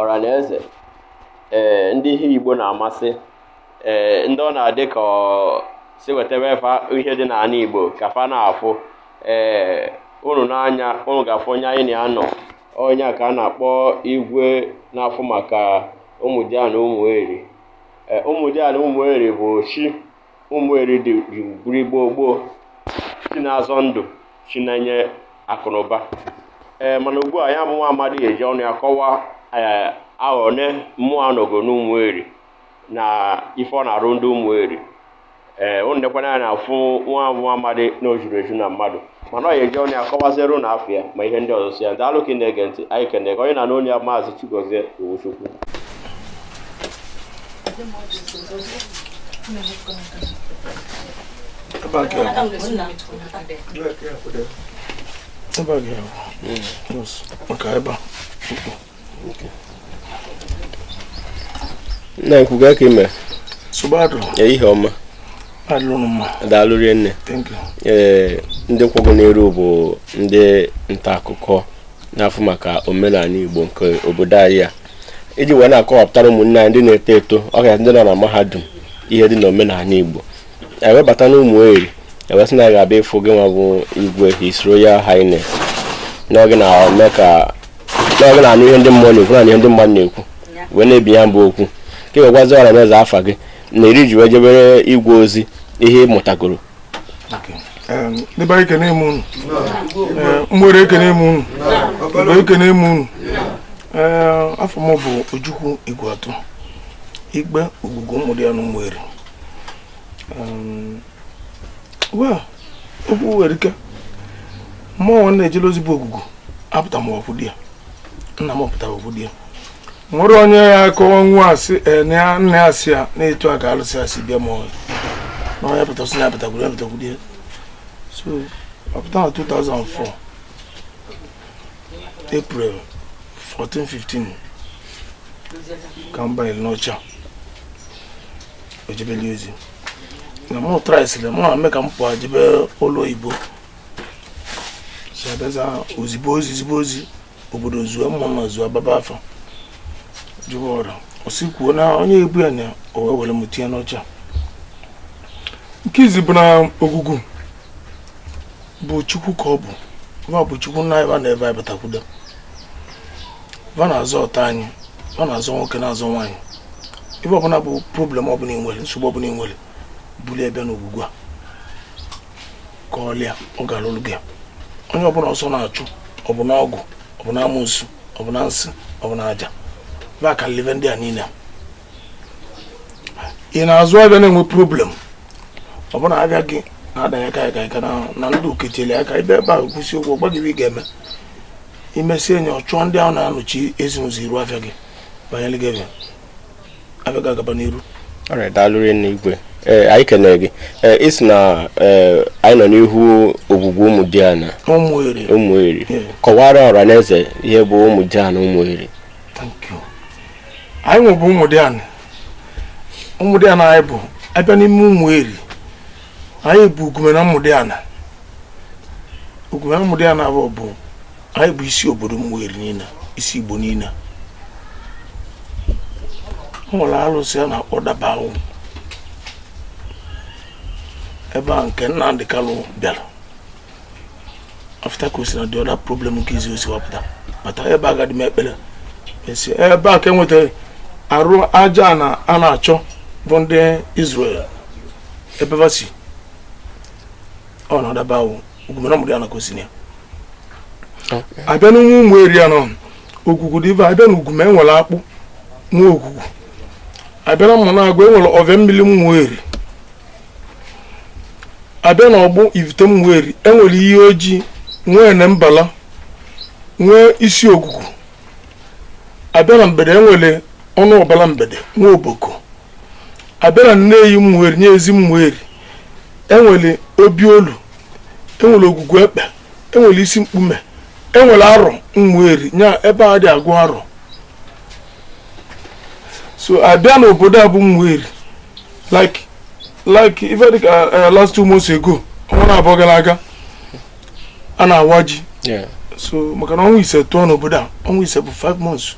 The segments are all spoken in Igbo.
ọraneze ndị ihe Igbo na-amasị ndị ọ na-adị ka si wetebe efe ihe dị n'ala Igbo ka fa na-afụ unu n'anya unu ga-afụ onye anyị na-anọ onye ka a na-akpọ igwe na-afụ maka Umudiala Umueri. Umudiala Umueri bụ chi Umueri dị gburu gboo chi na-azọ ndụ chi na-enye akụnụba. Mana ugbu a ya bụ nwa amadi eji ọnụ ya kọwaa aghọne mmụọ anọgo n'Umueri na ife ọ na-arụ ndị Umueri. Unu nekwana ya na-afụ nwa amadi na o juru eju na mmadụ mana ọ ga-eji ọnụ ya kọwazịrị na afọ ya ma ihe ndị ọzọ si ya. Ndị alụka na-ege ntị anyị kene onye na n'onye ya Maazị Chigozie Owuchukwu. Na nkwuga ka ime Subado ihe ọma daalụ rinne. Ndị nkwago n'elu bụ ndị nta akụkọ na-afụ maka omenala Igbo nke obodo anyị a iji wee na-akọwapụtara ụmụnne anyị ndị na-eto eto ọka ndị nọ na mahadum ihe dị n'omenala Igbo. Ewebata na Umueri ewesị na ga-abịa ịfụ gị nwa bụ igwe His Royal Highness n'oge na-eme ka n'oge na-anụ ihe ndị mmụọ na-ekwu na ihe ndị mmadụ na-ekwu wee na-ebi ya mbụ okwu ka ewegwazi ọraneze afa gị na iri ji wee jebere igwe ozi ihe ịmụtagoro. Ndị ekene m unu Umueri ekene m unu ekene m unu. Afọ m bụ Ojukwu Igweatụ Igbe Ogwugwu Umudiala Umueri. Okwu werike mmụọ na-ejele ozi bụ Ogwugwu apụta m ọfụdị ya nna m ọpụta ọfụdị ya nwere onye ya akọwa nwa asị nne ya asị ya na-etu aka alụsị asị bịa ma na onye pụtasị na apụtakwuru ya. So apụta na 2004 April 14-15 ka m banyere n'ọcha ojebeli ozi na mụ traịsịrị mụ na-eme ka m pụọ jebe ụlọ oyibo si abịaza ozigbo ozi obodo zuo mmụ na zuo baba afọ jụwa ọrụ osi kwuo na onye ebu ya na o wee were m tinye n'ọcha. Nke izi bụ na Ogwugwu bụ Chukwu ka ọ bụ Chukwu na ebe a na-ebe anyị batakwudo va na-azọ ọta anyị va na-azọ nwoke na-azọ nwaanyị ebe ọbụla bụ problem ọbụla inwere nsogbu ọbụla inwere bulie ebe n'Ogwugwu a ka ọlịa ọ gara olu gị onye ọbụla ọsọ na-achụ ọbụna ọgụ ọbụna amụnsu ọbụna nsị ọbụna aja va ka live ndị a niile ị na-azụ abịa na-enwe problem ọbụna abịa gị na-adanye aka na ndị oketele aka ebe a kwụsị ụgwọ gbagiri ị ga-eme imesi enyi ọchụọ ndị ahụ na-anọchi ezinụzọ iru afịa gị banyere gị abịa ga-agaba n'iru. Daalụ rinne igwe. Anyị kene gị isi na anyị nọ n'ihu Ogwugwu Umudiala Umueri. Kọwara ọraneze ihe bụ Umudiala Umueri. Anyị nwebụ Umudiala anyị bụ abịa n'ime Umueri anyị bụ Ugwumena Umudiala bụ anyị bụ isi obodo Umueri niile isi Igbo niile. Nwere alụsị a na-akpọ Dabawụ ebe a nke Nnamdị Kalụ bịara afta ka o si na dị ọda problem nke izi osi wapụta bata ebe agadi m ekpere esi ebe a ka enwetara arụ aja a na-achọ bụ ndị Israel ebe vasi ọ na Dabawụ Ugwumena Umudiala ka o si na abịa n'ụmụ Umueri ya nọ Ogwugwu dịva abịa na Ugwume enwere akpụ nwa Ogwugwu abịa na mmanụ agụ enwere ọvịa mmiri Umueri abịa na ọgbụ ivite Umueri enwere ihe ojii nwee na mbala nwee isi Ogwugwu abịa na mgbede enwere ọnụ ọbala mgbede nwa oboko abịa na nneyi Umueri nye ezi Umueri enwere obi olu enwere Ogwugwu ekpe enwere isi mkpume enwere arọ Umueri nya ebe a dị agụ arọ. So abịa n'obodo a bụ Umueri like ife dịka last 2 months ago ọnwa abụọ gara aga a na-awa ji so maka na ọnwa ise tụọ n'obodo a ọnwa ise bụ 5 months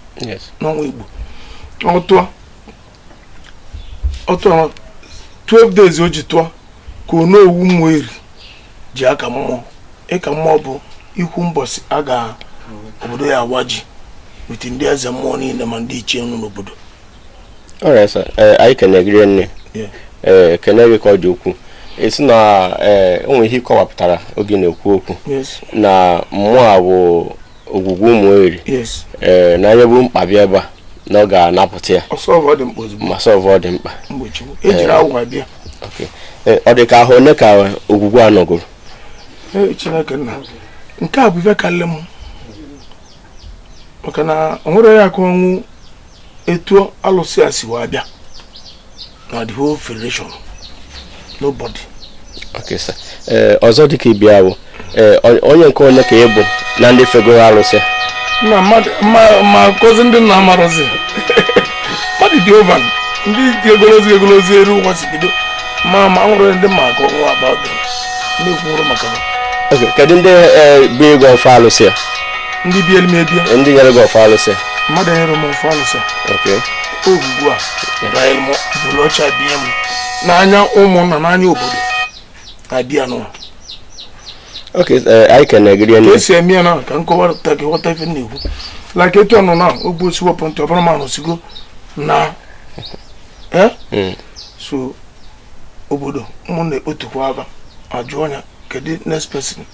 n'ọnwa Igbo ọtụọ 12 days o ji tụọ ka Onowu Umueri ji aka mmụọ ịka mmụọ bụ ikwu mbọsị a ga obodo ya awa ji witi ndị eze mmụọ niile ma ndị ichie nọ n'obodo. Alright sir, anyị kenegiri nne kenegị ka ọ dị okwu esi na onwe ihe ịkọwapụtara oge na-ekwu okwu na mmụọ a bụ Ogwugwu Umueri na anya bụ mkpa bịa ebe a na ọ ga-anapụta ya ma sọvọ ọ dị mkpa ọ dị ka ahụ ole ka Ogwugwu a nọgoro? Chineke nna nke a bụ ife kalị m maka na o nwere ya ka ọnwụ etu alụsị a si wee bịa na the whole federation nobody. Okay sir. Ọzọ dịka ịbịa bụ onye nke onye ka ị bụ na ndị fegoro alụsị na ma kozi ndị nna amarozi mmadụ dị over ndị dị egolozi eru ụwa sigido ma nwere ndị ma ka ọnwụ about na-ekwuru maka ha. Okay, kedu ndị bụ ego ofe alụsị ya? Ndị bi elime bịa ndị nyere gị ofe alụsị mmadụ nyere m ofe alụsị. Okay. Ogwugwu a Israel m bụrụ ọcha bịa m n'anya ụmụnna n'anya obodo na-abịa n'ụwa. Okay, anyị kenegiri ka esi eme ya na ka nkọwata gị ghọta ife na-ekwu like etu ọnụ na ogbu osi wepụ ntị ọbụrụ ma nọsigo na so obodo ụmụnna ekpotukwa aka ajụ ọnya kedu next person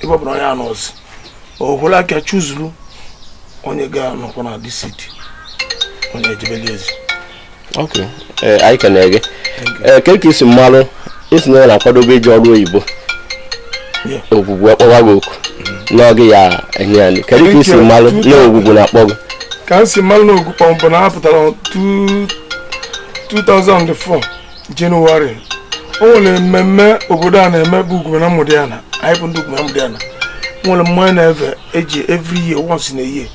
ebe ọ bụla onye anọzi ọ hụla aka chuzuru onye ga-anọkwa na this city onye ejebeli ezi. Okay, anyị kenege ka isi mmalụ isi na na-akwadobe iji ọrụ oyibo Ogwugwu akpọwa gị oku n'oge ya enye ya ndị kedu ka isi mmalụ na Ogwugwu na-akpọ gị? Ka m si mmalụ na Ogwugwu bụ na ha pụtara 2004 Jenụwarị o nwere mmemme obodo a na-eme bụ Ugwu Umudiala. Anyị bụ ndị Ugwu Umudiala nwere mmanya na-efe eji every year once in a year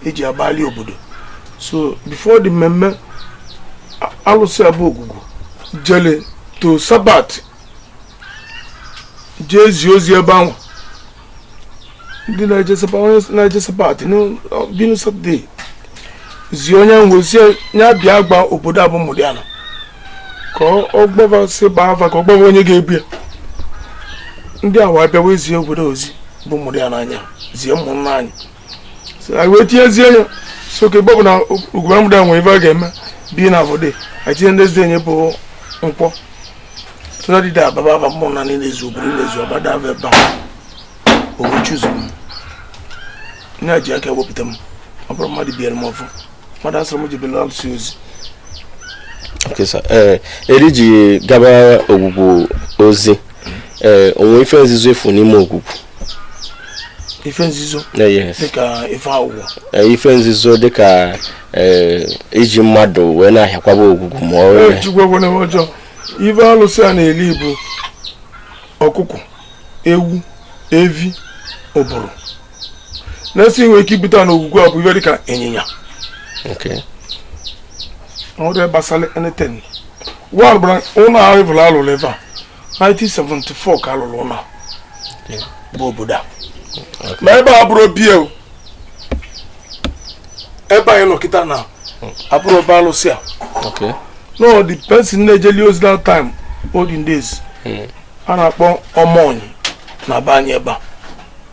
eji agbali obodo. So before the mmemme alụsị abụ Ogwugwu jele to Sabat jezi ozi ebe ahụ ndị na-eje Sabat binu Saturday zi onye nwozi ya bịa gba obodo abụ Umudiala ka ọ gbava si gbaa afa ka ọ gbava onye ga-ebu ya. Ndị a wee bịawa ezi obodo ozi bụ Umudiala anya zie ụmụnna anyị anyị wee tinyezie ya so ka ịgbọbụ na Ugwu Umudiala nwere ife a ga-eme bi na obodo anyị tinye ndị ezi enye bụ nkwọ tụladide ababa aba mmụọ na niile ezu obodo na-ezu ọbada ava ebe a owe chuzu m nye ji aka ewepụta m ọ bụrụ mmadụ biere m ọfụ mmadụ asịrị m jebele alụsị ozi. Okay sir, eri ji gaba Ogwugwu ozi onwe ife nzizo efu n'ime Ogwugwu? Ife nzizo dịka ife awụwọ ife nzizo dịka iji mmadụ wee na-ahịakwaba Ogwugwu ma ọ ejigwagwana ọjọọ ife alụsị a na-eli bụ ọkụkọ, ewu, evi, ụbụrụ na-esi nwere ike ibute na Ogwugwu a bụ ife dịka ịnyịnya. Okay. Ọrụ gbasara anything one bra ụlọ ahụ ịbụla alụrụ ebe a 1974 ka alụrụ ụlọ bụ obodo a ma ebe a bụrụ bie ebe anyị nọ kịta na abụrụ ebe alụsị a. No, the person na-ejeli ozi that time olden days a na-akpọ ọmọnyị na be anyị ebe a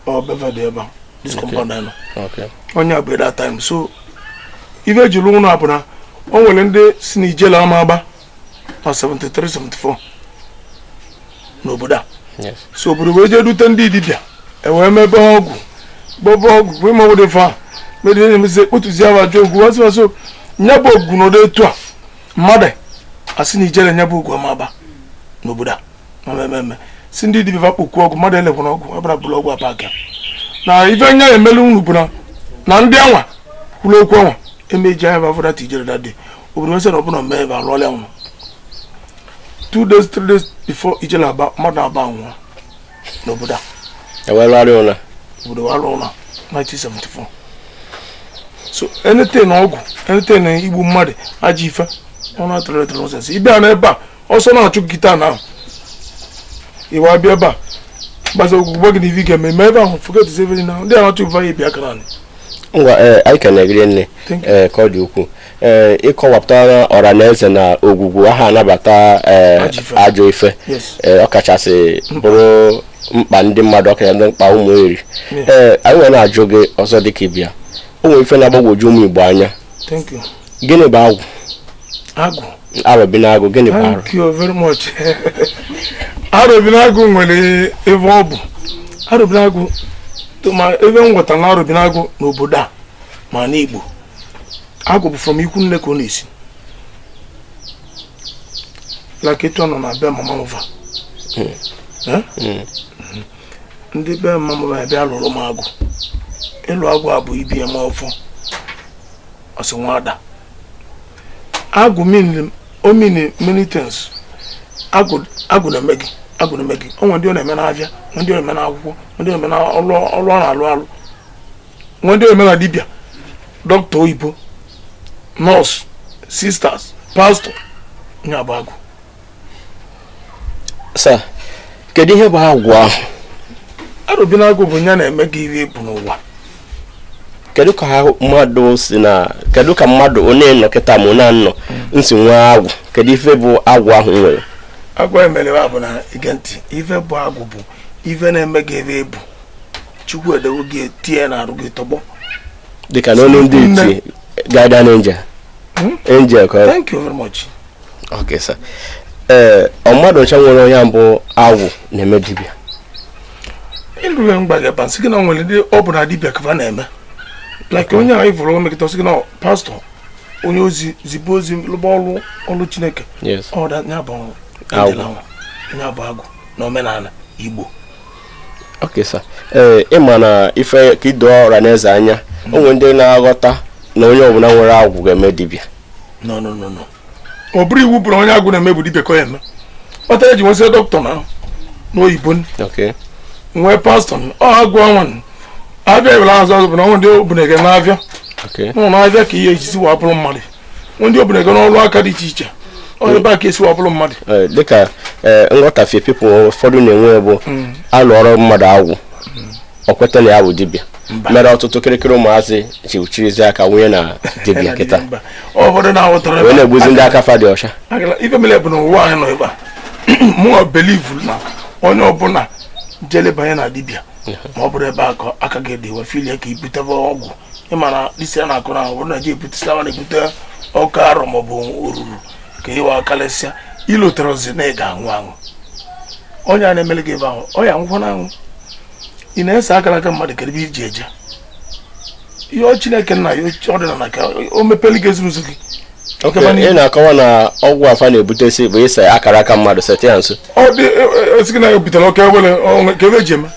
ọ bevede ebe a this compound anyị nọ onye abụ that time. So ife ejiri ụlọ a bụ na o nwere ndị si na ijele ama agba na 73-74 n'obodo a. So obodo wee jee dute ndị dibịa ewee mebe ọgwụ gbọbọ ọgwụ bụ ime obodo fa medie na-emezi kpotuzi awa jụ ogwu wasịwaso nye bụ ogwu n'ụdị etu a mmadụ asị na ijele nye bụ ogwu ama agba n'obodo a na mmemme si ndị dibịa vakpokwu ọgwụ mmadụ elekwana ọgwụ ebara bụrụ ọgwụ apaka na ife nya emelu unu bụ na ndị anwa kwuru okwu anwa emeji anya bafọda tijere dade obodo nwesị na ọbụla mee ebe alụọla nwụ 2 days 3 days before ijele aba mmadụ aba nwụọ n'obodo a obodo alụ ụlọ 1974. So anything ọgwụ anything igbu mmadụ ajọ ife ọnụ atụrụ nọsensị ịbịa na ebe a ọsọ na-achụ gịta na iwe abịa ebe a gbasa ogwugwu gị na ivi ga-eme ebe ahụ forget everything now ndị a na-achụ ife ya bịa aka naanị ngwa anyị ka na-egiri nne ka ọ dị ukwuu ịkọwapụtara ọra na eze na ogwugwu aha anabata ajọ ife ọkachasị bụrụ mkpa ndị mmadụ ọkachasị ndị mkpa Umueri anyị nwere na-ajụ gị ọzọ dịka ịbịa o nwere ife na-agbagwoju ụmụ Igbo anya gịnị bụ agwụ arọbinagụ gịnị bụ arụ? Thank you very much. Arọbinagụ nwere ebe ọ bụ arọbinagụ ma ebe m nwetara na arọbinagụ n'obodo a ma n'Igbo agwụ bụ from ikwu nne ka ọ na-esi like etu ọ nọ na be mama mụva ndị be mama mụva bịa lụrụ m agwụ ịlụ agwụ a bụ ibi eme ọfọ ọsị nwada agwụ mean many things. Agwụ na-eme gị onwe ndị ọ na-eme n'abịa ndị ọ na-eme n'akwụkwọ ndị ọ na-eme n'ọrụ ọ na-alụ ndị ọ na-eme na dibịa dọkịta oyibo nọọsụ sisters pastọ nye abụ agwụ. Sir, kedu ihe bụ agwụ ahụ? Arọbinagụ bụ ya na-eme gị ihe bụ n'ụwa. Kedu ka mmadụ onye nọkịta ma onye nọ nsi nwee agwụ? Kedu ife bụ agwụ ahụ nwere? Agwụ emere bụ na ige ntị ife bụ agwụ bụ ife na-eme gị ebe ebu Chukwu edewo gị tie na arụ gị tọgbọ dịka na onye ndị iti guardian angel ka. Thank you very much. Okay sir. Mmadụ ncha nwere onye mbụ agwụ na-eme dibịa ịlụwe mgbagaba nsị gị na nwere ndị ọ bụ na dibịa ka na-eme like onye anyị vụrụ omekịta sị gị na pastọ onye ozi zibe ozi lụba ọrụ Chineke ya bụ agwụ na omenala Igbo. Okay sir. Ịma na ife ka ido ọra na eze anya onwe ndị na-aghọta na onye ọbụla nwere agwụ ga-eme dibịa. No. Ọ bụrụ iwu bụrụ onye agwụ na-eme bụ dibịa ka ya eme. Ọta eji nwesị dọkịta na n'oyibo nwee pastọ agwụ ọnwa abịa ibela azụ bụ na ọnwa ndị obunege n'abịa n'abịa ka ihe ejisi wapụrụ mmadụ ndị obunege n'ọrụ aka dị iche iche ebe a ka esi wapụrụ mmadụ dịka nghọtafie pipụl ụfọdụ na-enwe bụ alụ ọrụ mmadụ agwụ o kweta na ya bụ dibịa mere ọtụtụ kịrịkịrị ụmụazị ji uchirizi aka nwunye na dibịa kịta wee na-egbuzi ndị aka fa dị ọcha. Ife mere bụ na ụwa anyị nọ ebe a mụọ belivu na onye ọbụla jelebanye na dibịa ma ọ bụrụ ebe aka gị dị we filie ka ibutebe ọgwụ ịma na isi a na-akụ na bụrụ na ji ebutesịa na-ebute ọkụ arọ maọbụ oruru ka ịwa akalịsịa ilotere ozi na ị ga-anwụ anwụ onye a na-emele gị ebe ahụ ọ ya nwụkwọ na anwụ ị na-ese akara aka mmadụ kedụ ebe iji eje ihe Chineke nna ya ọdịnala ka o mepeli gị ezinụzọ gị. Ị na-akọwa na ọgwụ afa na-ebutesi bụ ịsa akara aka mmadụ sete ya nso ọ dị esi gị na ebutere ọka ewere ka ebe eji eme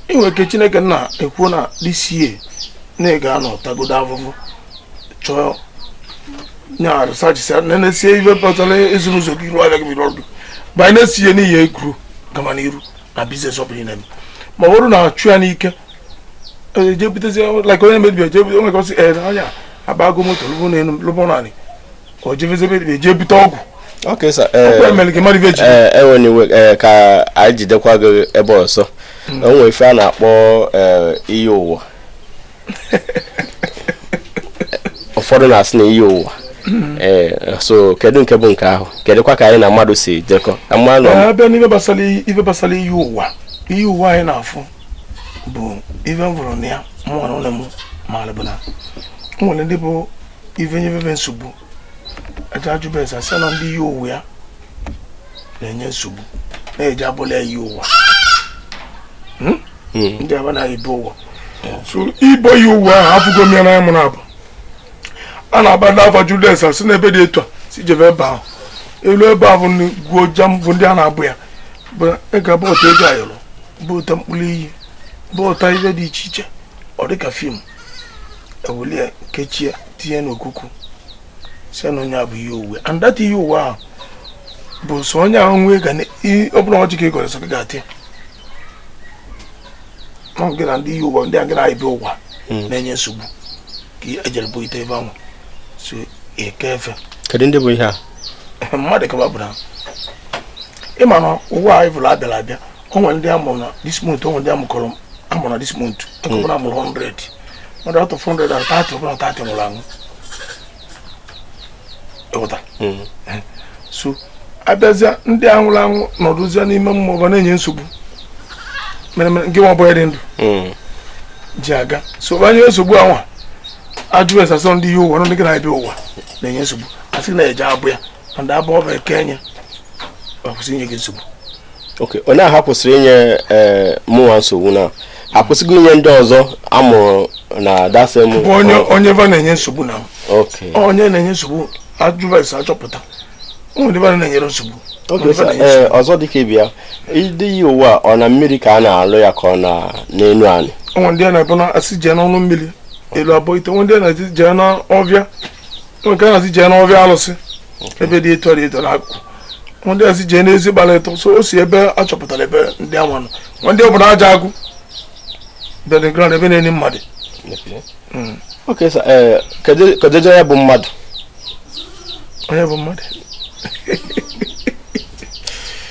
inwe ke Chineke nna ekwu na lisie na ị ga-anọ tagodo avụvụ chọọ nya resachisia na-esie ife pụtara ezinụzọ gị ruo abịa gị bido ọrụ banye na-esie n'ihe egwuru gama n'iru na biznes ọ bụla na-eme ma ọ bụrụ na achụ ya n'ike jebutezi like onye mebie onwe gosi anya abago moto lụbọ naanị o jebezebe je bute ọgwụ. Okay sir. Enwere ka anyị jidekwa gị ebe ọzọ o nwere ife a na-akpọ iyi ụwa ụfọdụ na-asị na iyi ụwa so kedu nke bụ nke ahụ kedụkwa ka anyị na mmadụ si dekọ abịa n'ife gbasara iyi ụwa anyị na-afụ bụ ife m vụrụ na ya mụnwa na ụlọ m maara bụ na nwere ndị bụ ife nyefefe nsogbu aja ajụbeza asị na ndị iyi ụwa ya na-enye nsogbu na-eji abụla ya iyi ụwa ndị aba na-ebu ụwa so ibo yi ụwa ahụ afụgo m ya na ya mụrụ abụ a na-aba ndị afọ Judas asị na ebe dị etu a si jebe ebe ahụ elu ebe ahụ gwuo jam bụ ndị a na-abụ ya bụ ịga bọta ego ayọrọ bụta mkpụrụ iyi bọta ihe dị iche iche ọ dịka fim eweli kechie tinye n'okuku si na onye abụ ihe uwe and that ihe uwe ahụ bụ so onye ahụ nwee ga ọ bụla ọjị ka ị gọrọ sọ gị ga-atị gị na ndị ihe ụwa ndị a gị na-ebe ụwa na-enye nsogbu ka ejere bụ ite ebe ahụ so eke efe. Kedu ndị bụ ihe a? Mmadụ ka babụrụ ha ịma na ụwa anyị bụrụ abịara abịa o nwere ndị amụrụ na this month o nwere ndị amụkọrọ I'm on this month. I'm 100. But out of 100 and 30 long. So I bet that the Anglang not losing any more than any soup. Give my boy in Jaga. So when you're so well, I do as a son, you want to get an idea. Then yes, I see a job here and that boy Kenya of seeing you soup. Okay, on a happens more and so now. I was going indoors, I'm na that's a on your van and soup now. Okay, on your soup. I do as a chopper. Only one in your soup. Okay, also the Kibia. Is the you were on American lawyer corner, Nane. One day I see General Millie. Elaborate one day I see General Ovia. One can I see General Ovia. Every day to it. One day I see Genesis Ballet, so see a bear, a chopper, there one day over our jago. Then the ground even any muddy. Okay, sir, could you have a mud? I have a mud.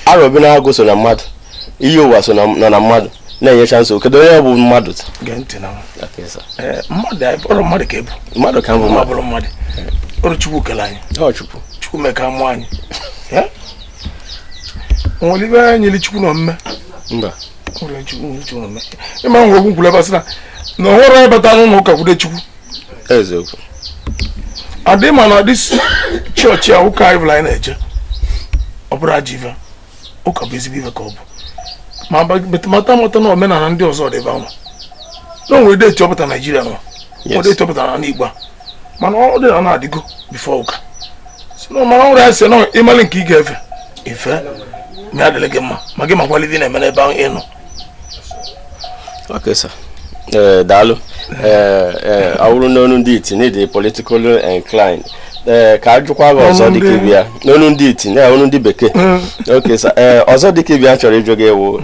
I will be now goes on a mud. You was on a mud. No, your chance. Could you have mud? Gentina. Okay, sir. Mud, I bought a muddy cable. Mother can be marble muddy. Or a chuka line. Oh, you make a wine. Yeah? Only when you let you know me. The man who will have us. No, but I don't know how to do. I demand this church who carve lineage. Opera Jiva. Oka busy with a cob. But Matamata men and Dios or the Vama. No, we did top at Nigeria. What they top at Anigua. Man, all the honor to go before. So, no, my own answer, no, Emily Key gave. If me had a legama, Magama while living a man about in. Okay, sir. Dalo, I wouldn't know indeed, need a political incline. Kajuka was on the Kibia. No, indeed, no, only Beke. Okay, sir. Also, the Kibia actually jogo,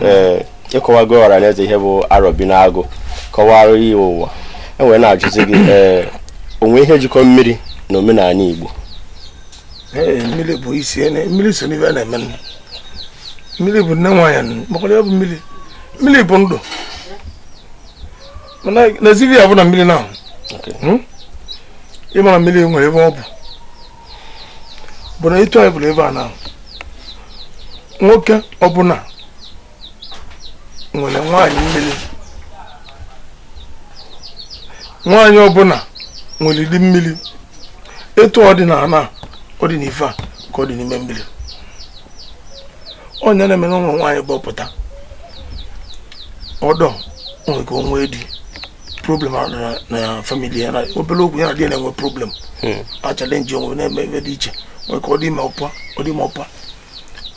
Ekowago, and as they have Arabinago, Kawari, and when I just say, when we had you come midi, no men are need. Millie Boys, Millicent, even a man. Millie would know I am, Millie Bondo. Nazivia have a million now. Okay. Even a million will evolve. But I try to live now. Okay, Obuna. When I want million. One Obuna will lead million. It's ordinary, ordinary, according to memory. On your name, no one about Pota. Although, only go away. Problem na family and I below we are dealing with problem. I challenge you when I make a teacher. We call him Opa or the Mopa.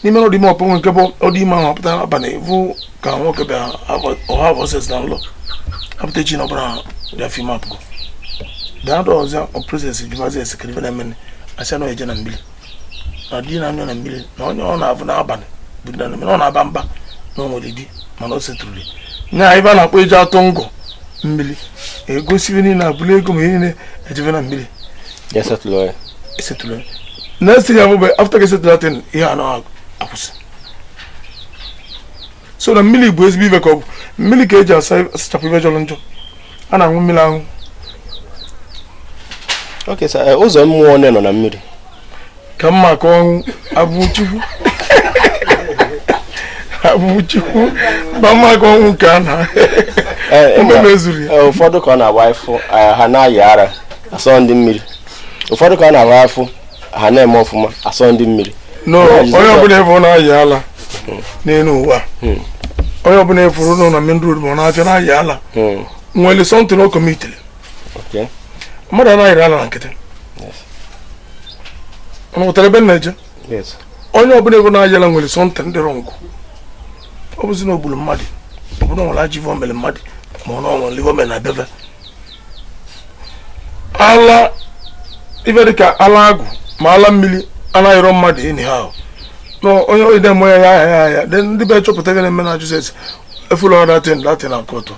You know the Mopa when Cabo or the man up there, but who can walk about or have us down low. I'm teaching about their female. The others are process if you was a secretary. I said no agent and bill. I didn't know a million. No, no, have an urban. But then on a bamba. No, lady, Manos truly. Now, Ivan, I put out Tongo. Millie, a go see in a blue community at Jevena Millie. Yes, at lawyer. Is it true? Next thing after I said Latin, here no house. So the Millie boys be back up. Millie cage outside Stapivajolonjo. And I'm Milan. Okay, sir. I was on one on a millie. Come back on, I want you. I want you. Mama go can. Ụfọdụ ka ọ na-awaifụ ha na-ayara asọ ndị mmiri. Ụfọdụ ka ọ na-awaifụ ha na-eme ọfụma asọ ndị mmiri. No, onye ọbụla efu na-ayala n'elu ụwa. Onye ọbụla efu nọ na main road ma ọ na-afịa na-ayala. Nwere something o committed. Okay. Mmadụ anaghị ala na nkịtị. Yes. Ọ nwetara ebe nneje. Yes. Onye ọbụla efu na-ayala nwere something dị wrong. Ọ bụzi na ogburu mmadụ. Ọ bụrụ na ọ laji vọ mere mmadụ. Mono live men na beve ala iverika alagu ma ala mmili anaghịrọ mmadụ anyhow no onye ide mo ya then ndị be chọpụta gị na Jesus efulu Latin akọtọ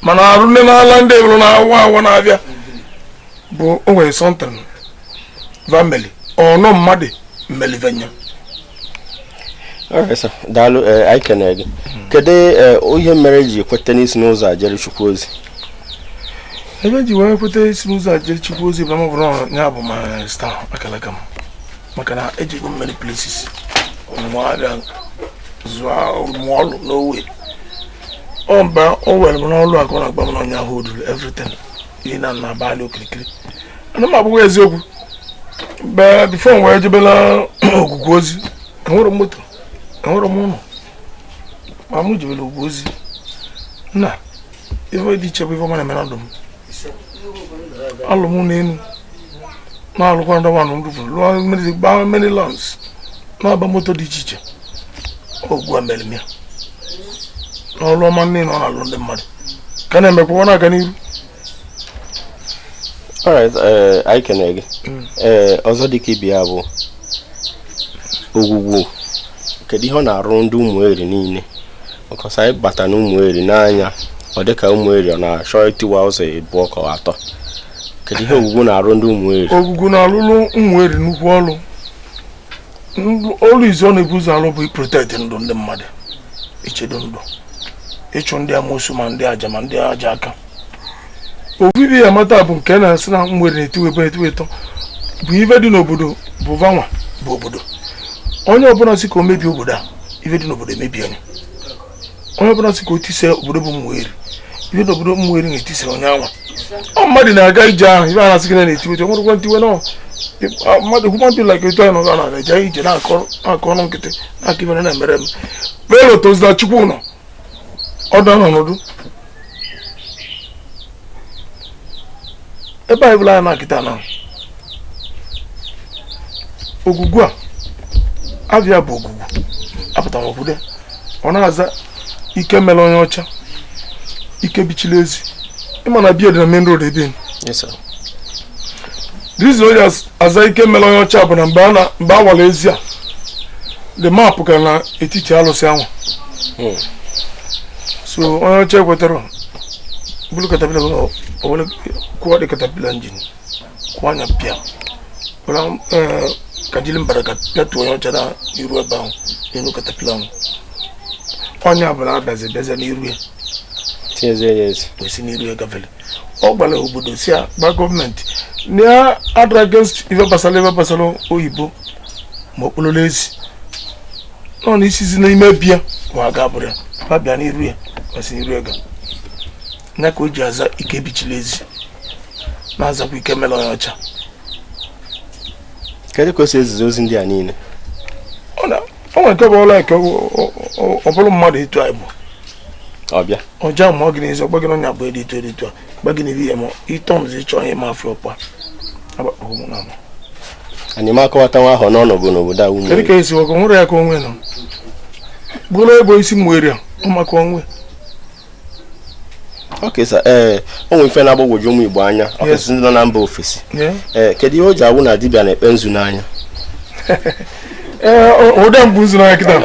mana arụ nne na ala ndị eburu na awa na-abịa bụ onwe something family ọ no mmadụ mmelivenya Alright, sir. Daalụ anyị kene gị. Kedu ihe mere ji ekweta n'isi n'ụzọ a jere Chukwu ozi? Ebe ji wee kweta isi n'ụzọ a jere Chukwu ozi bụ na m bụrụ ya bụ ma star akalaka m maka na ejego many places ọmụmụabịa zụọ ọlụ n'owe mba o were m n'ọlụ akụ na-agba m n'ọnya ahụ oduru everything ihe na abalị okirikiri ana m abụghị eziokwu mgbe bifo m wee jebela ogwugwu ozi enwere m moto enwere m ụlọ ma m jebela ogwugwu ozi nna ife dị iche bụ ife ọma na-eme ndụ m alụ m n'elu na-alụkwa ndọwanụ m rụfuru lụọ gbaa many lands na-agba moto dị iche iche ogwu a mere m ya n'ọlụ ọma nne na ọ na-alụ ndị mmadụ ka na-emekwa ọ na-aga n'iru. Alright, anyị kene gị. Ọzọ dịka ibe ya bụ Ogwugwu, kedu ihe ọ na-arụ ndị Umueri niile? Ọkọsa anyị bata na Umueri n'anya ọ dịka Umueri ọ na-achọ itiwa ụzọ ịbụọ ka atọ. Kedu ihe Ogwugwu na-arụ ndị Umueri? Ogwugwu na-alụlụ Umueri nnukwu ọlụ. Ọlụ izi ọ na-ebu ụzọ alụ bụ iprotect ndụ ndị mmadụ, ichedo ndụ, ịchụ ndị amoosu ma ndị aja ma ndị aja aka. Obibi ya mata bụ nke na-asị na Umueri na-etiwetọ bụ ife dị n'obodo bụ vanwa bụ obodo. Onye ọbụla si ka o mebie obodo a, ife dị n'obodo emebie anyị. Onye ọbụla si ka o tise obodo bụ Umueri, ife dị obodo Umueri na-etise onye anwa. Ọ mmadụ na-aga ije ahụ ife a na-asị gị na-etiwetọ nwere ntiwe nọ mmadụ human being like etu anyị nọ na-aga ije na-akọ ọnụ nkịtị na-aka ife na-emere m kpee otozila Chukwu nọ ọdụ n'ọnọdụ ebe anyị bụla ya na-akịta na Ogwugwu a abịa bụ Ogwugwu apụtara obodo ọ na-aza ike mere onye ọcha ike bichila ezi ịma na bia dị na main road ebe. Yes, sir. Reason onye aza ike mere onye ọcha bụ na mgbe awala ezi a the map ka na etiti alụsị anwa so onye ọcha ekwetara bulu katapila wala kuwa de katapila njini kuwa nya pia wala kajili mbaraka pia tu onye ọcha na iru ebe ahụ n'elu katapila ahụ onye abụla abịazi n'iru ya esi n'iru ya gafere ọ gbara obodo si gba gọọmenti na adra against ife basala oyibo ma okpololo ezi nọ na isizi n'ime bịa kwa aga abụrụ ya babịa n'iru ya basi n'iru ya ga nya ka o ji aza ike bichila ezi na-azakwa ike mere onye ọcha. Kedu ka o si ezizi ozi ndị a niile? Ọ nwere nke bụ ọla ike ọ bụrụ mmadụ etu anyị bụ ọbịa ọja ma ọ gị n'ezi ọgba gị n'ọnya bụ editu a gba gị n'ihi ya ma ịtọmzi ịchọ ihe ma afọ ọkpa agbakpọgụ na ama anyị ma akọwata nwa ahụ n'ọnọdụ n'obodo a Umueri. Kedu ka esi ọgụ nwere ya ka onwe nọ bụrụ ebe isi Umueri a ụmụaka onwe. Okay, sir. O nwere ife na-agbagwoju ụmụ Igbo anya ọkachasị ndị nọ na mba ofesi. Kedu ihe o ji awụ na dibịa na-ekpe nzu n'anya? Ụda mbụ nzu n'anya kịta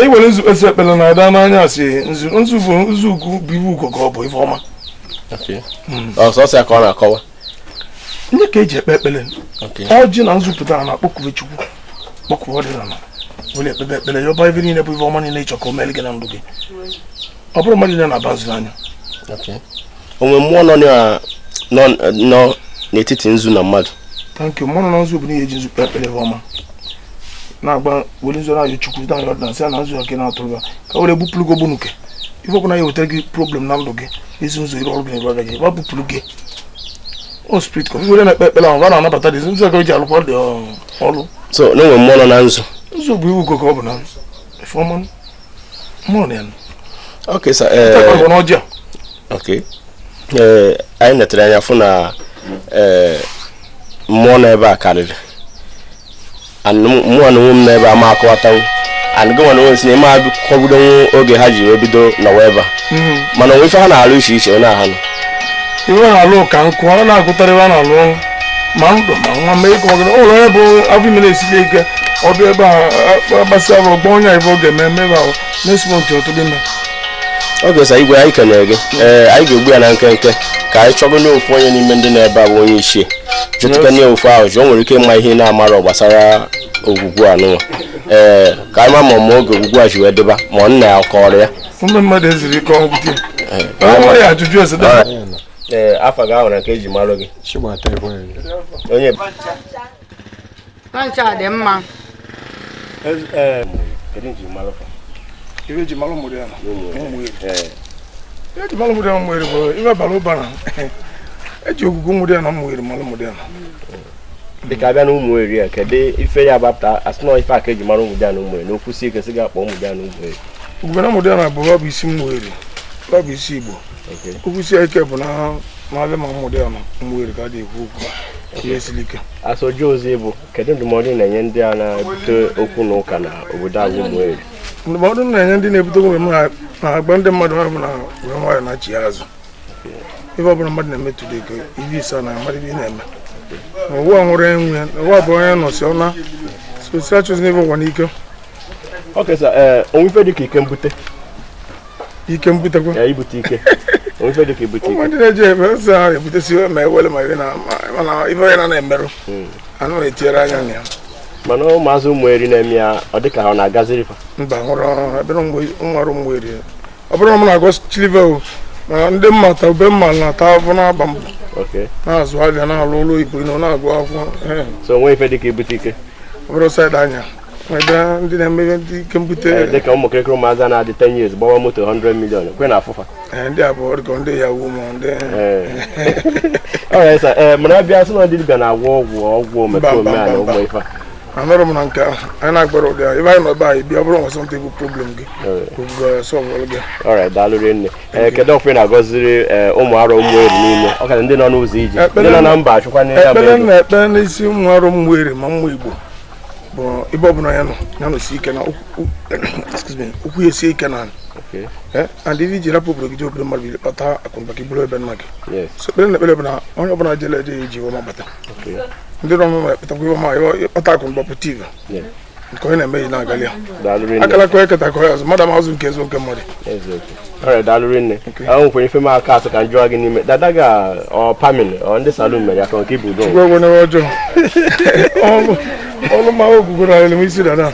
iwere nzu esi ekpele na ada n'anya asị nzu bụ nzu ugwu bụ iwu ugo ka ọ bụ ife ọma. Ọsọsọ ya ka ọ na-akọwa nye ka eji ekpe ekpele ọjị na nzupụta na-akpọkwuwe Chukwu kpọkwuwe ọdịnala were ekpebe ekpele yọba ife niile bụ ife ọma niile ịchọ ka o mere gị na ndụ gị. Ọ bụrụ mmadụ niile na-aba nzu n'anya. Onwe mmụọ nọ n'etiti nzu na mmadụ. Thank you. Mmụọ nọ na nzu bụ n'ihe eji nzu kpe ekpele ọma na-agba were nzu na-ayọ Chukwu na ayọ ọdịnala sị na nzu ya na-atụrụ ya ka were bupụrụ gị ogbunuke ife ọbụla ya wetara gị problem na ndụ gị ezi nzu iri ọrụ gị na-eru aga gị gba bupụrụ gị o spirit ka were na-ekpe ekpele ahụ na-anabata dị nzu aka ji alụkwa dị ọrụ. So na onwe mmụọ nọ na nzu bụ iwu ka ọ bụ na ife ọma mmụọ na ya. Okay, sir. Okay. Anyị netere anya fụ na mmụọ n'ebe a karịrị mmụọ na onwe m n'ebe a ma akọwatawo gịnwa na onwe si n'ime akọbido oge ha ji wee bido nọwa ebe a mana onwe ife ha na-alụ iche iche onye ahụ iwe na-alụ ka nkụ ọ na-agụtara ebe a na-alụ ma ndụ ma nwa mee ka ụlọ ebe afọ ime na-esili ike ọdụ ebe a gbasịa bụ ọgbọ onye ife oge eme ebe ahụ na-esimenti ọtụtụ ime. Oge sa igwe anyị kenere gị anyị ga-egbu ya na nkenke ka anyị chọgo n'ofu onye n'ime ndị na-ebe a bụ onye ichie jụtụka nye ofu ahụ jụọ nwere ike ịma ihe na-amara gbasara Ogwugwu anụnwa ka anyị ma ma oge ugbu a ji wee dịba ma ọ nna ya kọrọ ya ụmụ mmadụ eziri ike ọgwụgwụ onwe ya ajụjụ ese afọ ga ahụrụ nke eji malụ gị onye Pancha dị mma. kedu nji malụ fa ibe ji malụ Umueri eji malụ Umueri bụ ibe bara ụbara eji Ogwugwu Umudiala na Umueri malụ Umudiala dịka abịa na Umueri a kedu ife ya gbapụta asị na ife aka eji mara Umudiala na Umueri na okwu si ike sị ga-akpọ Umudiala na Umueri Ogwugwu Umudiala bụ isi Umueri bụ isi Igbo okwu si ike bụ na n'ala ma Umudiala na Umueri ka dị ekwu okwu ihe siri ike asọji ozi bụ kedu ndụmọdụ na-enye ndị a na-ebute okwu na ụka na obodo anyị Umueri ndụmọdụ na-enye ndị na-ebute okwu na-agba ndị mmadụ ahụ na were nwayọ na chi azụ ife ọbụla mmadụ na-eme tude ka ibe isa na mmadụ ibe na-eme ụwa nwere enwe ụwa bụ onye nọsi ọna sosi achụzi n'ebe ụwa n'ike onwe ife dịka ike mbutekwa ibute ike onwe ife dịka ibute ike ndị na-eji ebe ose ha ebutesi ma ewele ma ibe mana ife onye na-emerụ anụ etinyere anya na ya mana ụmụazị Umueri na-eme ya ọ dịka ha na-agaziri fa mba nwere ebere nwere Umueri ọ bụrụ na m na-agọ chilive na ndị mmata ube mma na-ata afọ na-agba mbọ na-azụ ahịa na-alụ ụlọ oyibo na-agụ akwụkwọ so onwe ife dịka ibute ike ọ bụrụ saịdị anya ebe ndị na-eme ndị ike mbute dịka ụmụ kirikiri ụmụazị na-adị 10 years gbawa moto 100 million kwe na afụfa ndị abụọ dịka ndị yawu ma ndị mana abịa sị na ndị dibịa na-agwọ ọgwụ omekome a na ụmụ ife anọrọ m na nke ahụ anyị na-agbara ụdị ahụ ebe anyị nọ ebe anyị bịa bụrụ nwesị ntị bụ problem gị sọlvụrụ gị daalụrị nne kedu ọfụ na-agọziri ụmụ arọ Umueri niile ọ ka ndị nọ n'ụzọ ije ndị nọ na mba achụkwa ekpere na-ekpe n'isi ụmụ arọ Umueri ma mmụ Igbo bụ ebe ọbụla ya nọsi ike na okwu ya esie ike na and ife iji rapụ obodo gị je obodo mmadụ iri kpata akụnụba gị bụrụ ebe nna gị so ekpere na ekpere bụ na onye ọbụla jele eje ya eji ọma bata ndị rọ ọmụma ekpetakwa iwe ma ịkpata akụnụba pụta ive nke onye na-eme ji na-agali ya akala ka onye keta ka onye azụ mmadụ amazụ nke ezo nke mmadụ daalụrị nne ahụ nkwenye ife m aka asụ ka njụọ gị n'ime dada ga pamil ndị salon mere ya ka nke bụ udo ọjọọ ọlụ ma Ogwugwu na ele isi dada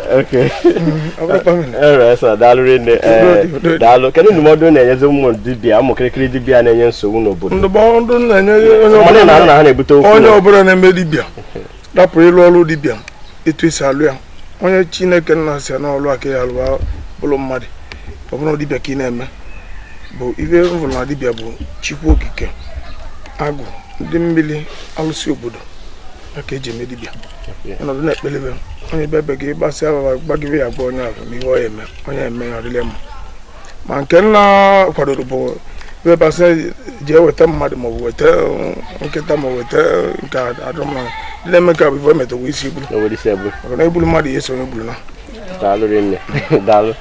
daalụrị nne daalụ kedu ndụmọdụ na-enyezi ụmụ dibịa ụmụ kirikiri dibịa na-enye nsogbu n'obodo ndụmọdụ na-enye onye ọbụla na-eme dibịa dapụ ịlụ ọrụ dibịa etu esi alụ ya onye Chineke nna si n'ọlụ aka ya alụwa bụrụ mmadụ ọ bụrụ dibịa ka ị na-eme bụ ife mvụrụ na dibịa bụ Chukwu okike agụ ndị mmiri alụsị obodo aka eji eme dibịa ọnọdụ na-ekpelebe onye bebe gị gbasịa gbagide ya gba onye ahụ ma ihe onye eme ya ọdịle mma ma nke nna kwadoro bụ ebe basị ji eweta mmadụ maọbụ weta nkịta ma weta nke adụmma ndị na-eme ka bụ ife emetọgwa isi buru maka na egburu mmadụ ihe so onye gburu na daalụ